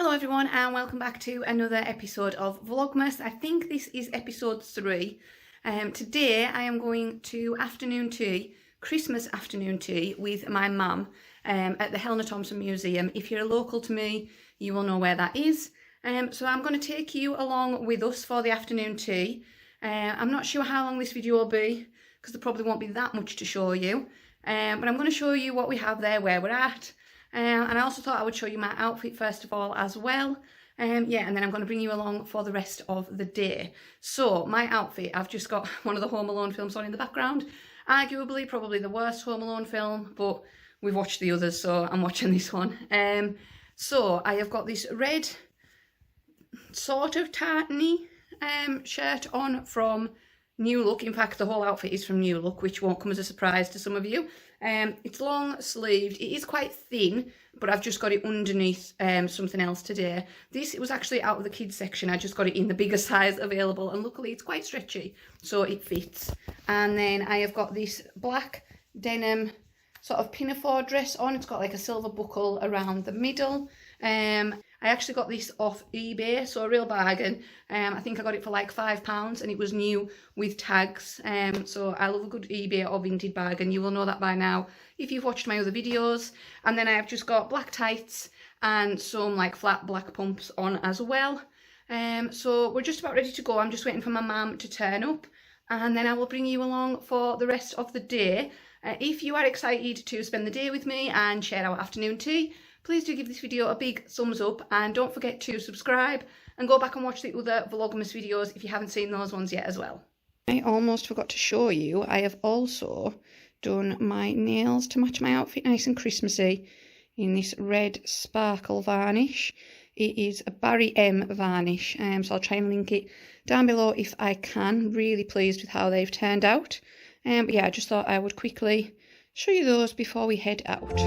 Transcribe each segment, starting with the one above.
Hello everyone and welcome back to another episode of Vlogmas. I think this is episode 3. Today I am going to afternoon tea, Christmas afternoon tea with my mum at the Helena Thompson Museum. If you're local to me, you will know where that is. So I'm going to take you along with us for the afternoon tea. I'm not sure how long this video will be because there probably won't be that much to show you. But I'm going to show you what we have there, where we're at. And I also thought I would show you my outfit first of all as well. And then I'm going to bring you along for the rest of the day. So my outfit, I've just got one of the Home Alone films on in the background. Arguably probably the worst Home Alone film, but we've watched the others, so I'm watching this one. So I have got this red sort of tartany shirt on from New Look. In fact, the whole outfit is from New Look, which won't come as a surprise to some of you. It's long sleeved. It is quite thin, but I've just got it underneath something else today. This was actually out of the kids section. I just got it in the bigger size available, and luckily it's quite stretchy, so it fits. And then I have got this black denim sort of pinafore dress on. It's got like a silver buckle around the middle. I actually got this off eBay, so a real bargain. I think I got it for like £5 and it was new with tags. So I love a good eBay or vintage bargain. You will know that by now if you've watched my other videos. And then I have just got black tights and some like flat black pumps on as well. So we're just about ready to go. I'm just waiting for my mum to turn up and then I will bring you along for the rest of the day. If you are excited to spend the day with me and share our afternoon tea, please do give this video a big thumbs up and don't forget to subscribe and go back and watch the other Vlogmas videos if you haven't seen those ones yet as well. I almost forgot to show you, I have also done my nails to match my outfit nice and Christmassy in this red sparkle varnish. It is a Barry M varnish, so I'll try and link it down below if I can. Really pleased with how they've turned out. But yeah, I just thought I would quickly show you those before we head out.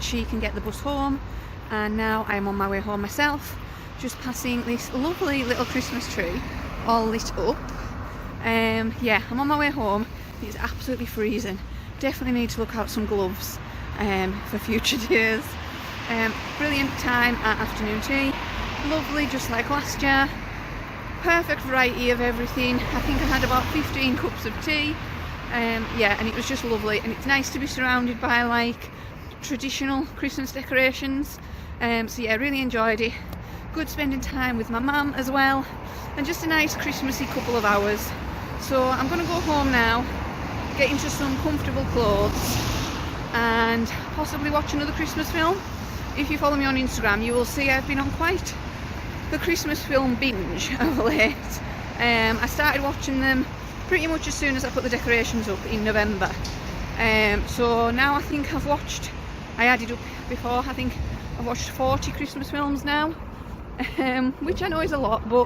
she can get the bus home. And now I'm on my way home myself, just passing this lovely little Christmas tree all lit up. Yeah, I'm on my way home. It's absolutely freezing. Definitely need to look out some gloves for future days. Brilliant time at afternoon tea. Lovely, just like last year. Perfect variety of everything. I think I had about 15 cups of tea. Yeah, and it was just lovely, and it's nice to be surrounded by like traditional Christmas decorations. So yeah, really enjoyed it. Good spending time with my mum as well, and just a nice Christmassy couple of hours. So I'm gonna go home now, get into some comfortable clothes, and possibly watch another Christmas film. If you follow me on Instagram, you will see I've been on quite the Christmas film binge of late. I started watching them pretty much as soon as I put the decorations up in November. So now I think I added up before, I think I've watched 40 Christmas films now, which I know is a lot, but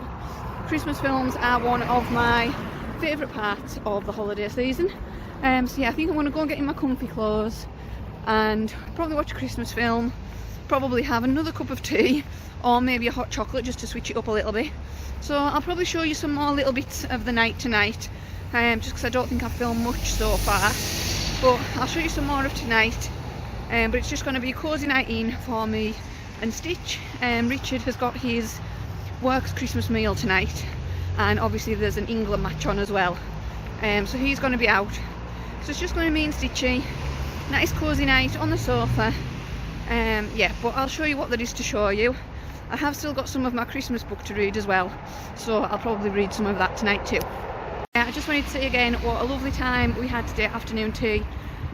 Christmas films are one of my favourite parts of the holiday season. So yeah, I think I'm going to go and get in my comfy clothes and probably watch a Christmas film, probably have another cup of tea or maybe a hot chocolate just to switch it up a little bit. So I'll probably show you some more little bits of the night tonight, just because I don't think I've filmed much so far, but I'll show you some more of tonight. But it's just going to be a cosy night in for me and Stitch. Richard has got his work's Christmas meal tonight, and obviously there's an England match on as well, so he's going to be out. So it's just going to be me and Stitchy. Nice cosy night on the sofa. Yeah, but I'll show you what there is to show you. I have still got some of my Christmas book to read as well, so I'll probably read some of that tonight too. I just wanted to say again what a lovely time we had today at afternoon tea.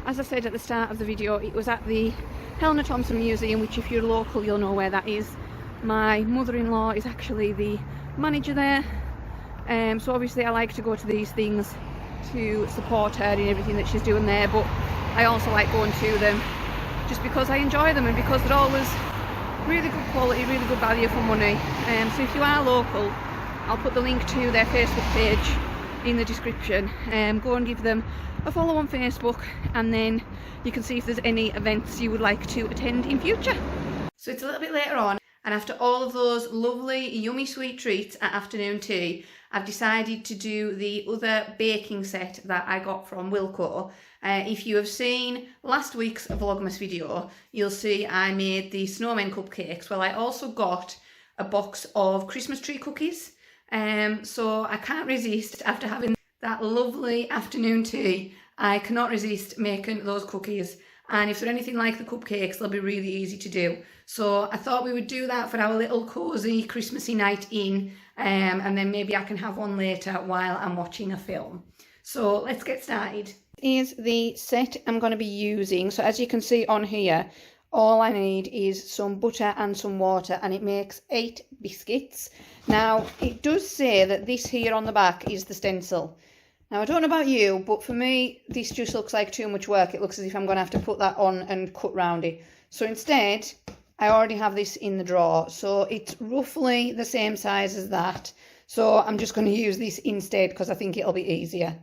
As I said at the start of the video, it was at the Helena Thompson Museum, which if you're local you'll know where that is. My mother-in-law is actually the manager there, so obviously I like to go to these things to support her in everything that she's doing there, but I also like going to them just because I enjoy them and because they're always really good quality, really good value for money. So if you are local, I'll put the link to their Facebook page in the description. Go and give them a follow on Facebook, and then you can see if there's any events you would like to attend in future. So it's a little bit later on, and after all of those lovely yummy sweet treats at afternoon tea, I've decided to do the other baking set that I got from Wilko. If you have seen last week's Vlogmas video, you'll see I made the snowman cupcakes. Well, I also got a box of Christmas tree cookies. So I can't resist, after having that lovely afternoon tea, I cannot resist making those cookies. And if they're anything like the cupcakes, they'll be really easy to do. So I thought we would do that for our little cosy Christmassy night in, and then maybe I can have one later while I'm watching a film. So let's get started. Here's the set I'm going to be using. So as you can see on here, all I need is some butter and some water, and it makes 8 biscuits. Now, it does say that this here on the back is the stencil. Now, I don't know about you, but for me, this just looks like too much work. It looks as if I'm going to have to put that on and cut round it. So instead, I already have this in the drawer. So it's roughly the same size as that. So I'm just going to use this instead because I think it'll be easier.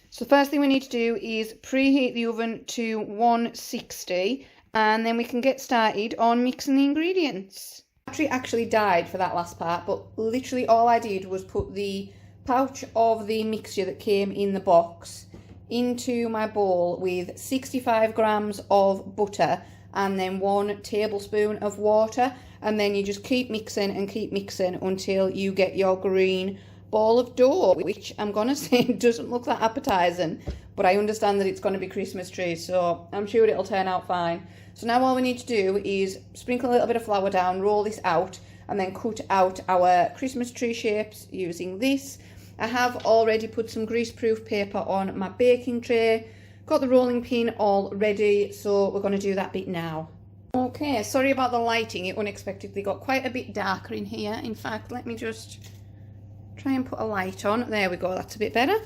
So the first thing we need to do is preheat the oven to 160, and then we can get started on mixing the ingredients. The battery actually died for that last part, but literally all I did was put the pouch of the mixture that came in the box into my bowl with 65 grams of butter and then 1 tablespoon of water, and then you just keep mixing and keep mixing until you get your green ball of dough, which I'm gonna say doesn't look that appetizing, but I understand that it's going to be Christmas tree, so I'm sure it'll turn out fine. So now all we need to do is sprinkle a little bit of flour down, roll this out, and then cut out our Christmas tree shapes using this. I have already put some greaseproof paper on my baking tray, got the rolling pin all ready, so we're going to do that bit now. Okay, sorry about the lighting, it unexpectedly got quite a bit darker in here. In fact, let me just try and put a light on. There we go, that's a bit better.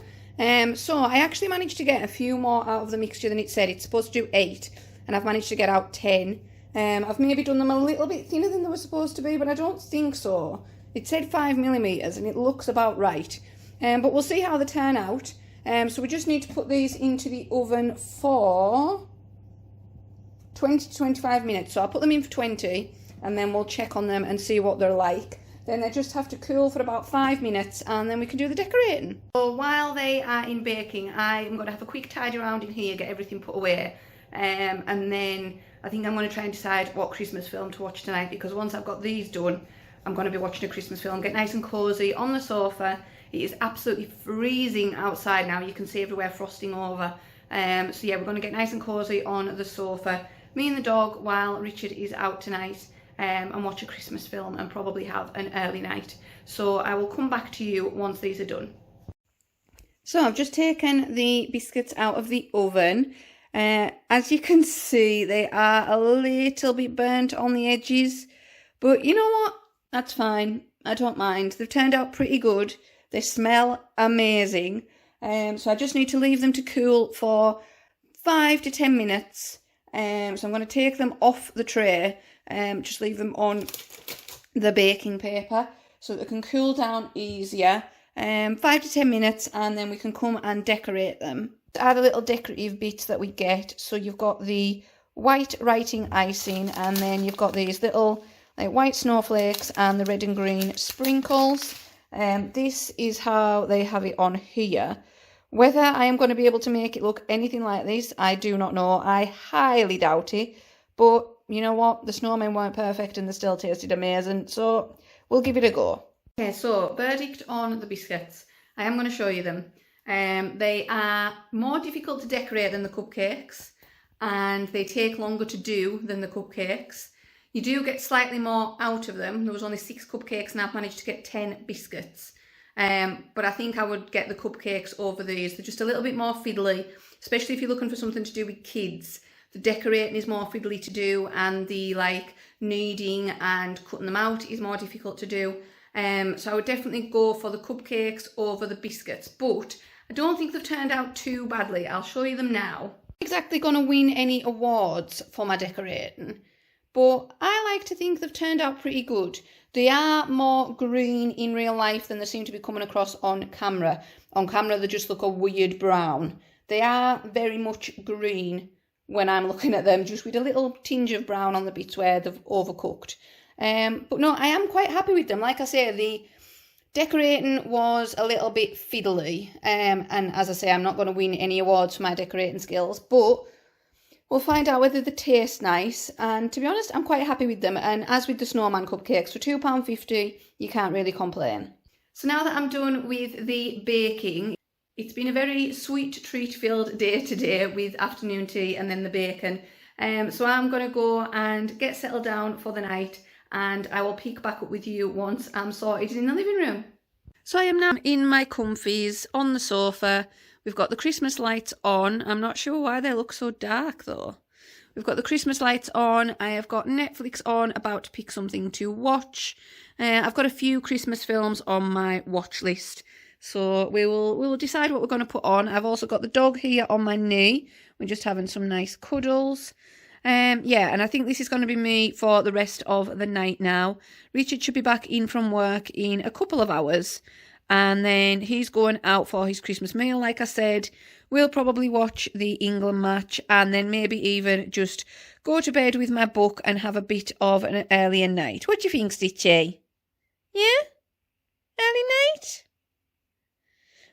So I actually managed to get a few more out of the mixture than it said. It's supposed to do 8, and I've managed to get out 10. I've maybe done them a little bit thinner than they were supposed to be, but I don't think so. It said 5mm, and it looks about right. But we'll see how they turn out. So we just need to put these into the oven for 20 to 25 minutes. So I'll put them in for 20 and then we'll check on them and see what they're like. Then they just have to cool for about 5 minutes and then we can do the decorating. So while they are in baking, I'm going to have a quick tidy around in here, get everything put away. And then I think I'm going to try and decide what Christmas film to watch tonight, because once I've got these done, I'm going to be watching a Christmas film, get nice and cosy on the sofa. It is absolutely freezing outside now. You can see everywhere frosting over. So yeah, we're going to get nice and cosy on the sofa, me and the dog, while Richard is out tonight, and watch a Christmas film and probably have an early night. So I will come back to you once these are done. So I've just taken the biscuits out of the oven. As you can see, they are a little bit burnt on the edges, but you know what? That's fine. I don't mind. They've turned out pretty good. They smell amazing. So I just need to leave them to cool for 5 to 10 minutes. So I'm going to take them off the tray, just leave them on the baking paper so that they can cool down easier. 5 to 10 minutes, and then we can come and decorate them. Are the little decorative bits that we get. So you've got the white writing icing, and then you've got these little like white snowflakes and the red and green sprinkles. This is how they have it on here. Whether I am going to be able to make it look anything like this, I do not know. I highly doubt it. But you know what? The snowmen weren't perfect and they still tasted amazing. So we'll give it a go. Okay, so verdict on the biscuits. I am going to show you them. They are more difficult to decorate than the cupcakes, and they take longer to do than the cupcakes. You do get slightly more out of them. There was only 6 cupcakes and I've managed to get 10 biscuits. But I think I would get the cupcakes over these. They're just a little bit more fiddly, especially if you're looking for something to do with kids. The decorating is more fiddly to do, and the like kneading and cutting them out is more difficult to do. So I would definitely go for the cupcakes over the biscuits, but I don't think they've turned out too badly. I'll show you them now. I'm not exactly going to win any awards for my decorating, but I like to think they've turned out pretty good. They are more green in real life than they seem to be coming across on camera. On camera, they just look a weird brown. They are very much green when I'm looking at them, just with a little tinge of brown on the bits where they've overcooked. But no, I am quite happy with them. Like I say, the decorating was a little bit fiddly. And as I say, I'm not going to win any awards for my decorating skills, but we'll find out whether they taste nice. And to be honest, I'm quite happy with them. And as with the snowman cupcakes, for £2.50, you can't really complain. So now that I'm done with the baking, it's been a very sweet treat-filled day today with afternoon tea and then the bacon. So I'm going to go and get settled down for the night, and I will pick back up with you once I'm sorted in the living room. So I am now in my comfies on the sofa. We've got the Christmas lights on. I'm not sure why they look so dark though. We've got the Christmas lights on. I have got Netflix on, about to pick something to watch. I've got a few Christmas films on my watch list. So we will decide what we're going to put on. I've also got the dog here on my knee. We're just having some nice cuddles. Yeah, and I think this is going to be me for the rest of the night now. Richard should be back in from work in a couple of hours. And then he's going out for his Christmas meal, like I said. We'll probably watch the England match and then maybe even just go to bed with my book and have a bit of an earlier night. What do you think, Stitchy? Yeah? Early night?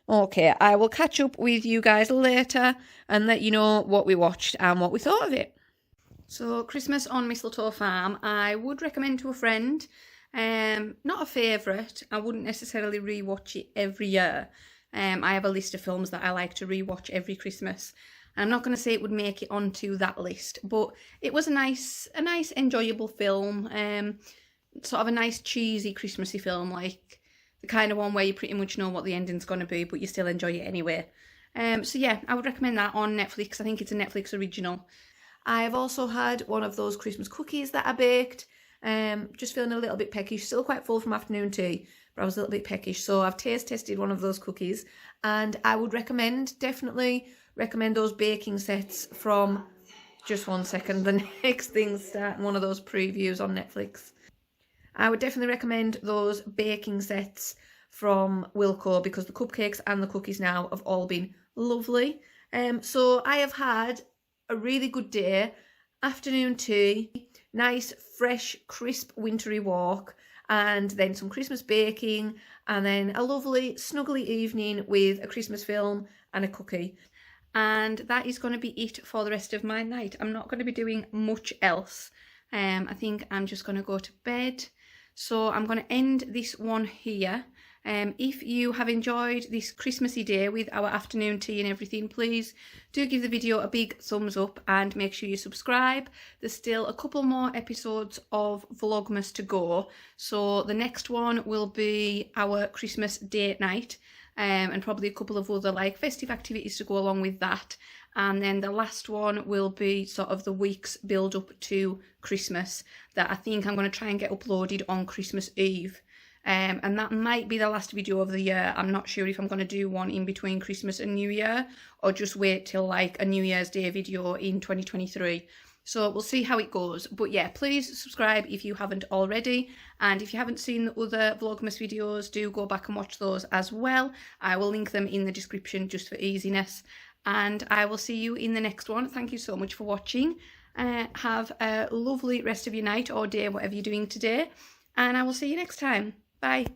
Okay, I will catch up with you guys later and let you know what we watched and what we thought of it. So, Christmas on Mistletoe Farm, I would recommend to a friend. Not a favourite. I wouldn't necessarily rewatch it every year. I have a list of films that I like to rewatch every Christmas. I'm not going to say it would make it onto that list, but it was a nice enjoyable film. Sort of a nice cheesy Christmassy film, like the kind of one where you pretty much know what the ending's going to be, but you still enjoy it anyway. So yeah, I would recommend that on Netflix. I think it's a Netflix original. I have also had one of those Christmas cookies that I baked. Just feeling a little bit peckish, still quite full from afternoon tea, but I was a little bit peckish. So I've taste tested one of those cookies, and I would definitely recommend those baking sets from, just one second, the next thing's starting one of those previews on Netflix. I would definitely recommend those baking sets from Wilko, because the cupcakes and the cookies now have all been lovely. So I have had a really good day. afternoon tea, nice, fresh, crisp, wintry walk, and then some Christmas baking, and then a lovely, snuggly evening with a Christmas film and a cookie. And that is going to be it for the rest of my night. I'm not going to be doing much else. I think I'm just going to go to bed. So I'm going to end this one here. If you have enjoyed this Christmassy day with our afternoon tea and everything, please do give the video a big thumbs up and make sure you subscribe. There's still a couple more episodes of Vlogmas to go. So the next one will be our Christmas date night. And probably a couple of other like festive activities to go along with that. And then the last one will be sort of the week's build up to Christmas that I think I'm going to try and get uploaded on Christmas Eve. And that might be the last video of the year. I'm not sure if I'm going to do one in between Christmas and New Year or just wait till like a New Year's Day video in 2023. So we'll see how it goes. But yeah, please subscribe if you haven't already. And if you haven't seen the other Vlogmas videos, do go back and watch those as well. I will link them in the description just for easiness. And I will see you in the next one. Thank you so much for watching. Have a lovely rest of your night or day, whatever you're doing today. And I will see you next time. Bye.